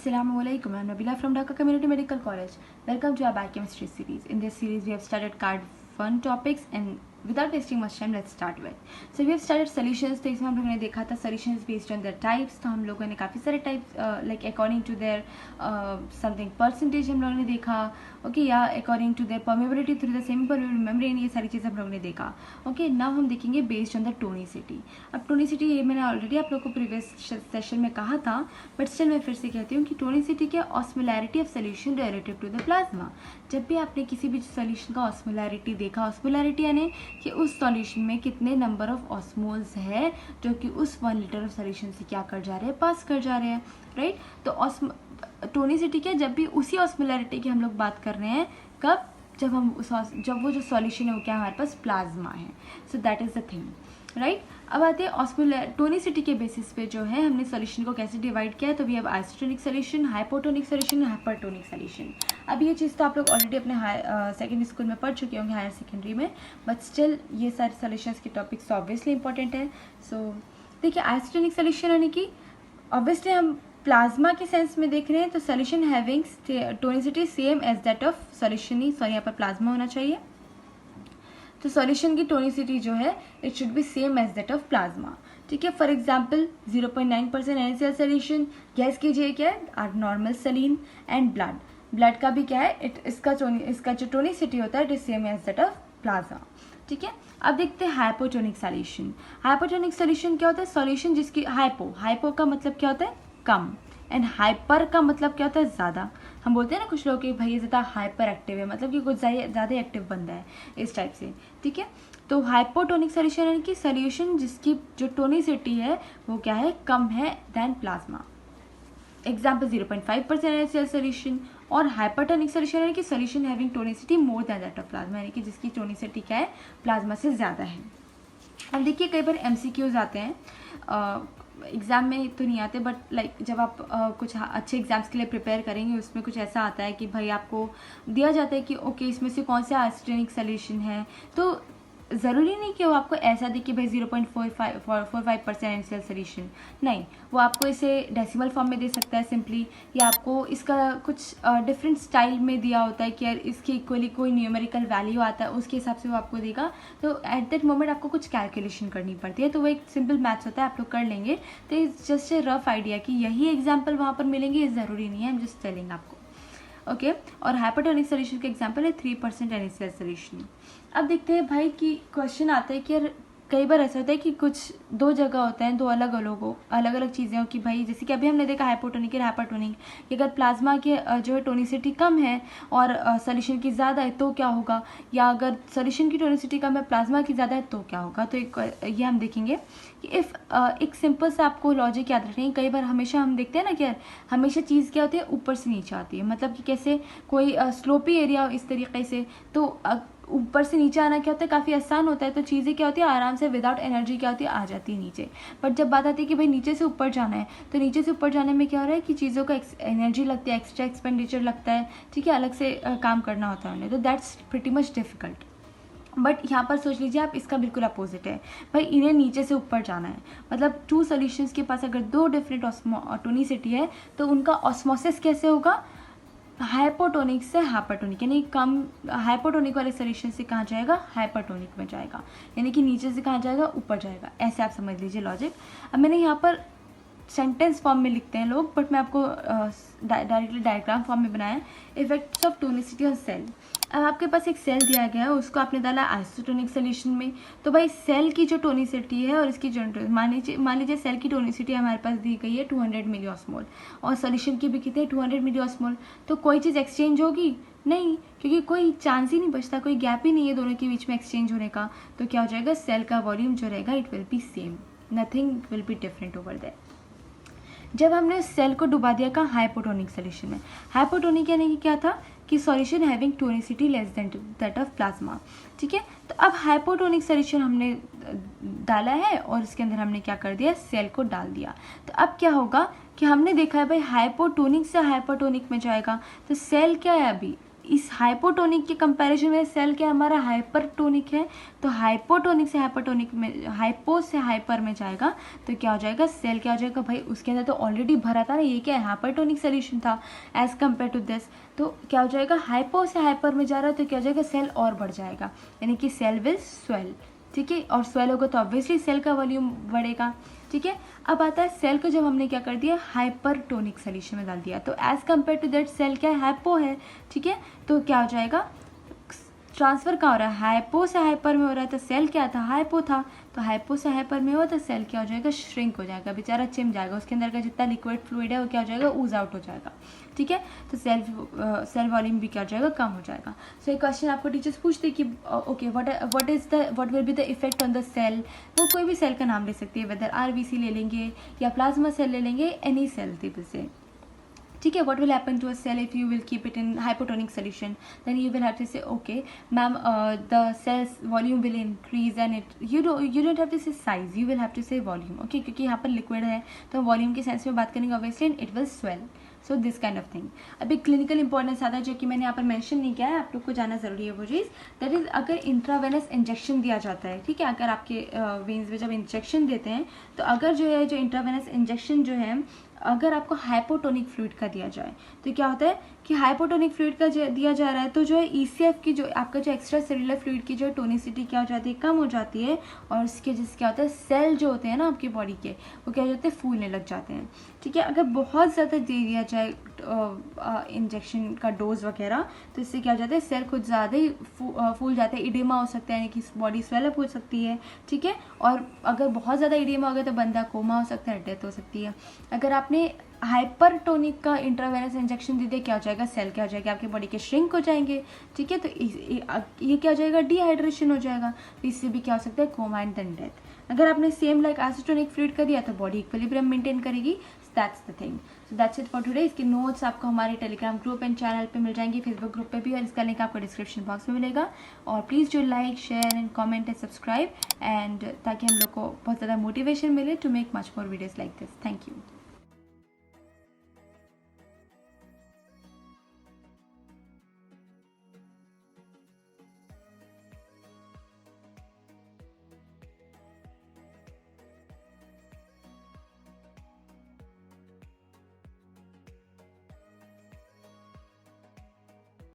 Assalamualaikum. I'm Nabila from Dhaka Community Medical College. Welcome to our biochemistry series. In this series, we have started card fun topics, and without wasting much time, let's start with. So we have started solutions. तो इसमें हम लोगों ने देखा था solutions based on their types. तो हम लोगों ने काफ़ी सारे types like according to their something percentage हम लोगों ने देखा. Okay, या according to their permeability through the semi-permeable membrane, ये सारी चीज़ हम लोगों ने देखा. Okay, now हम देखेंगे based on the tonicity. अब tonicity ये मैंने already आप लोगों को previous session में कहा था, but still मैं फिर से कहती हूँ कि tonicity क्या osmolarity of solution relative to the plasma. जब भी आपने किसी भी solution का osmolarity देखा, osmolarity यानी कि उस सॉल्यूशन में कितने नंबर ऑफ ऑस्मोल्स है जो कि उस 1 लीटर ऑफ सॉल्यूशन से क्या कर जा रहे हैं, पास कर जा रहे हैं, राइट. तो टोनिसिटी क्या, जब भी उसी ऑस्मोलैरिटी की हम लोग बात कर रहे हैं, कब, जब वो जो सॉल्यूशन है वो क्या हमारे पास प्लाज्मा है. So that is the thing, right. अब आते हैं टोनिसिटी के बेसिस पे जो है हमने सॉल्यूशन को कैसे डिवाइड किया है. तो we have isotonic solution, hypotonic solution, hypertonic solution. अब ये चीज़ तो आप लोग ऑलरेडी अपने सेकेंडरी स्कूल में पढ़ चुके होंगे, हायर सेकेंडरी में, बट स्टिल ये सारे सॉल्यूशंस के टॉपिक्स ऑब्वियसली इंपॉर्टेंट है. सो देखिए, आइसोटोनिक सॉल्यूशन यानी कि ऑब्वियसली हम प्लाज्मा के सेंस में देख रहे हैं, तो solution having tonicity same as that of solution ही, सॉरी यहाँ पर प्लाज्मा होना चाहिए. तो सॉल्यूशन की टोनिसिटी जो है it should be same as that of plasma. ठीक है. For example 0.9% NaCl solution, guess कीजिए क्या है, or normal saline and blood का भी क्या है, इसका जो टोनिसिटी होता है it is same as that of plasma. ठीक है. अब देखते हैं हाइपोटोनिक सॉल्यूशन. हाइपोटोनिक सॉल्यूशन क्या होता है, सॉल्यूशन जिसकी हाइपो का मतलब क्या होता है, कम, एंड हाइपर का मतलब क्या होता है, ज़्यादा. हम बोलते हैं ना कुछ लोग कि भाई ये ज़्यादा हाइपर एक्टिव है, मतलब कि कुछ ज़्यादा एक्टिव बंदा है, इस टाइप से. ठीक है. तो हाइपोटोनिक सॉल्यूशन यानी कि सॉल्यूशन जिसकी जो टोनिसिटी है वो क्या है, कम है than plasma. Example 0.5% NaCl solution. और हाइपरटोनिक सॉल्यूशन यानी कि solution having tonicity more than that of plasma, यानी कि जिसकी टोनिसिटी क्या है, प्लाज्मा से ज़्यादा है. अब देखिए, कई बार MCQs आते हैं, एग्ज़ाम में तो नहीं आते, बट लाइक जब आप कुछ अच्छे एग्जाम्स के लिए प्रिपेयर करेंगे, उसमें कुछ ऐसा आता है कि भाई आपको दिया जाता है कि ओके इसमें से कौन सा आइसोटोनिक सॉल्यूशन है. तो ज़रूरी नहीं कि वो आपको ऐसा दे कि भाई 0.45% NaCl सॉल्यूशन, नहीं, वो आपको इसे डेसिमल फॉर्म में दे सकता है सिंपली, या आपको इसका कुछ डिफरेंट स्टाइल में दिया होता है कि यार इसके इक्वली कोई न्यूमेरिकल वैल्यू आता है, उसके हिसाब से वो आपको देगा. तो एट दैट मोमेंट आपको कुछ कैलकुलेशन करनी पड़ती है, तो वो एक सिंपल मैथ्स होता है, आप लोग कर लेंगे. तो it's just a rough idea कि यही एग्जाम्पल वहाँ पर मिलेंगे, ये ज़रूरी नहीं है, आई एम जस्ट टेलिंग आपको. ओके. और हाइपरटोनिक सॉल्यूशन का एग्जांपल है 3% NaCl सॉल्यूशन. अब देखते हैं भाई कि क्वेश्चन आता है कि यार कई बार ऐसा होता है कि कुछ दो जगह होते हैं, दो अलग अलग चीज़ें हो कि भाई जैसे कि अभी हमने देखा हाइपोटोनिक और हाइपरटोनिक, कि अगर प्लाज्मा के जो है टोनिसिटी कम है और सॉल्यूशन की ज़्यादा है तो क्या होगा, या अगर सॉल्यूशन की टोनिसिटी कम है प्लाज्मा की ज़्यादा है तो क्या होगा. तो ये हम देखेंगे कि एक सिंपल से आपको लॉजिक याद रखना है. कई बार हमेशा हम देखते हैं ना कि यार हमेशा चीज़ क्या होती है, ऊपर से नीचे आती है, मतलब कि कैसे कोई स्लोपी एरिया इस तरीके से, तो ऊपर से नीचे आना क्या होता है, काफ़ी आसान होता है, तो चीज़ें क्या होती है आराम से विदाउट एनर्जी क्या होती है, आ जाती है नीचे. बट जब बात आती है कि भाई नीचे से ऊपर जाना है, तो नीचे से ऊपर जाने में क्या हो रहा है कि चीज़ों का एनर्जी लगती है, एक्स्ट्रा एक्सपेंडिचर लगता है. ठीक है. अलग से काम करना होता है उन्हें, तो that's pretty much difficult. But यहाँ पर सोच लीजिए आप, इसका बिल्कुल अपोजिट है भाई, इन्हें नीचे से ऊपर जाना है. मतलब 2 सॉल्यूशंस के पास अगर 2 डिफरेंट टोनिसिटी है तो उनका ऑस्मोसिस कैसे होगा, हाइपोटोनिक से हाइपरटोनिक, यानी कम हाइपोटोनिक वाले सॉल्यूशन से कहाँ जाएगा, हाइपरटोनिक में जाएगा, यानी कि नीचे से कहाँ जाएगा, ऊपर जाएगा. ऐसे आप समझ लीजिए लॉजिक. अब मैंने यहाँ पर सेंटेंस फॉर्म में लिखते हैं लोग, बट मैं आपको डायरेक्टली डायग्राम फॉर्म में बनाया. Effects of tonicity on sale. अब आपके पास एक सेल दिया गया है, उसको आपने डाला आइसोटोनिक सॉल्यूशन में. तो भाई सेल की जो टोनिसिटी है और इसकी जो मान लीजिए सेल की टोनिसिटी हमारे पास दी गई है 200 मिली ऑस्मोल, और सॉल्यूशन की भी कितने 200 मिली ऑस्मोल. तो कोई चीज़ एक्सचेंज होगी नहीं, क्योंकि कोई चांस ही नहीं बचता, कोई गैप ही नहीं है दोनों के बीच में एक्सचेंज होने का. तो क्या हो जाएगा, सेल का वॉल्यूम जो रहेगा it will be same, nothing will be different over there. जब हमने सेल को डुबा दिया कहाँ, हाइपोटोनिक सॉल्यूशन में. हाइपोटोनिक यानी कि क्या था कि solution having tonicity less than that of plasma. ठीक है. तो अब हाइपोटोनिक सॉल्यूशन हमने डाला है और इसके अंदर हमने क्या कर दिया, सेल को डाल दिया. तो अब क्या होगा कि हमने देखा है भाई हाइपोटोनिक से हाइपरटोनिक में जाएगा, तो सेल क्या है अभी इस हाइपोटोनिक के कंपैरिजन में सेल क्या हमारा हाइपरटोनिक है, तो हाइपोटोनिक से हाइपरटोनिक में, हाइपो से हाइपर में जाएगा तो क्या हो जाएगा, सेल क्या हो जाएगा भाई, उसके अंदर तो ऑलरेडी भरा था ना, ये क्या है हाइपरटोनिक सोल्यूशन था एज कम्पेयर टू दिस, तो क्या हो जाएगा हाइपो से हाइपर में जा रहा है तो क्या हो जाएगा सेल और बढ़ जाएगा, यानी कि सेल विल स्वेल, ठीक है, और स्वेल होगा तो ऑब्वियसली सेल का वॉल्यूम बढ़ेगा, ठीक है। अब आता है सेल को जब हमने क्या कर दिया हाइपरटोनिक सोल्यूशन में डाल दिया, तो as compare to that cell क्या है हाइपो है, ठीक है, तो क्या हो जाएगा ट्रांसफर कहाँ हो रहा है, हाइपो से हाइपर में हो रहा है, तो सेल क्या था हाइपो था, तो हाइपो से हाइपर में हो तो सेल क्या हो जाएगा श्रिंक हो जाएगा, बेचारा चिम जाएगा, उसके अंदर का जितना लिक्विड फ्लूइड है वो क्या हो जाएगा ऊज आउट हो जाएगा, ठीक है, तो सेल वॉल्यूम भी क्या हो जाएगा कम हो जाएगा। सो ये क्वेश्चन आपको टीचर्स पूछते कि okay what will be the effect on the cell, वो कोई भी सेल का नाम ले सकती है, वेदर RBC ले लेंगे या प्लाज्मा सेल ले लेंगे, एनी सेल दे से, ठीक है। what will happen to a cell if you will keep it in hypotonic solution, then you will have to say okay ma'am, the cell's volume will increase and it you don't have to say size, you will have to say volume, okay, क्योंकि यहाँ पर liquid है तो volume के sense में बात करेंगे obviously, and it will swell, so this kind of thing. अभी क्लिनिकल इंपॉर्टेंस आता है जो कि मैंने यहाँ पर मेंशन नहीं किया है, आप लोग को जाना जरूरी है वो चीज़, दैट इज अगर इंट्रावेनस इंजेक्शन दिया जाता है, ठीक है, अगर आपके वेन्स में जब इंजेक्शन देते हैं तो अगर जो है जो इंट्रावेनस इंजेक्शन जो है अगर आपको हाइपोटोनिक फ्लूइड का दिया जाए तो क्या होता है कि हाइपोटोनिक फ्लूइड का दिया जा रहा है तो जो है ECF की जो आपका जो एक्स्ट्रा सेलुलर फ्लूइड की जो टोनिसिटी क्या हो जाती है कम हो जाती है, और उसके जिससे क्या होता है सेल जो होते हैं ना आपकी बॉडी के वो क्या हो जाते हैं फूलने लग जाते हैं, ठीक है। अगर बहुत ज़्यादा दे दिया जाए इंजेक्शन का डोज वगैरह तो इससे क्या हो जाता है सेल खुद ज़्यादा ही फूल जाते हैं, इडेमा हो सकता है यानी कि बॉडी स्वेलअप हो सकती है, ठीक है, और अगर बहुत ज़्यादा इडेमा हो गया तो बंदा कोमा हो सकता है, डेथ हो सकती है। अगर आपने हाइपरटोनिक का इंट्रावेनस इंजेक्शन दे दिया क्या हो जाएगा, सेल क्या हो जाएगा आपकी बॉडी के श्रिंक हो जाएंगे, ठीक है, तो ये क्या हो जाएगा डिहाइड्रेशन हो जाएगा, तो इससे भी क्या हो सकता है कोमा एंड देन डेथ। अगर आपने सेम लाइक एसिटोनिक फ्लूइड कर दिया तो बॉडी इक्विलिब्रियम मेंटेन करेगी, that's the thing. So that's it for today. इसके नोट्स आपको हमारे टेलीग्राम ग्रुप एंड चैनल पे मिल जाएंगे, फेसबुक ग्रुप पे भी, और इसका लिंक आपको डिस्क्रिप्शन बॉक्स में मिलेगा। और please do like share and comment and subscribe, and ताकि हम लोग को बहुत ज़्यादा मोटिवेशन मिले to make much more videos like this. Thank you.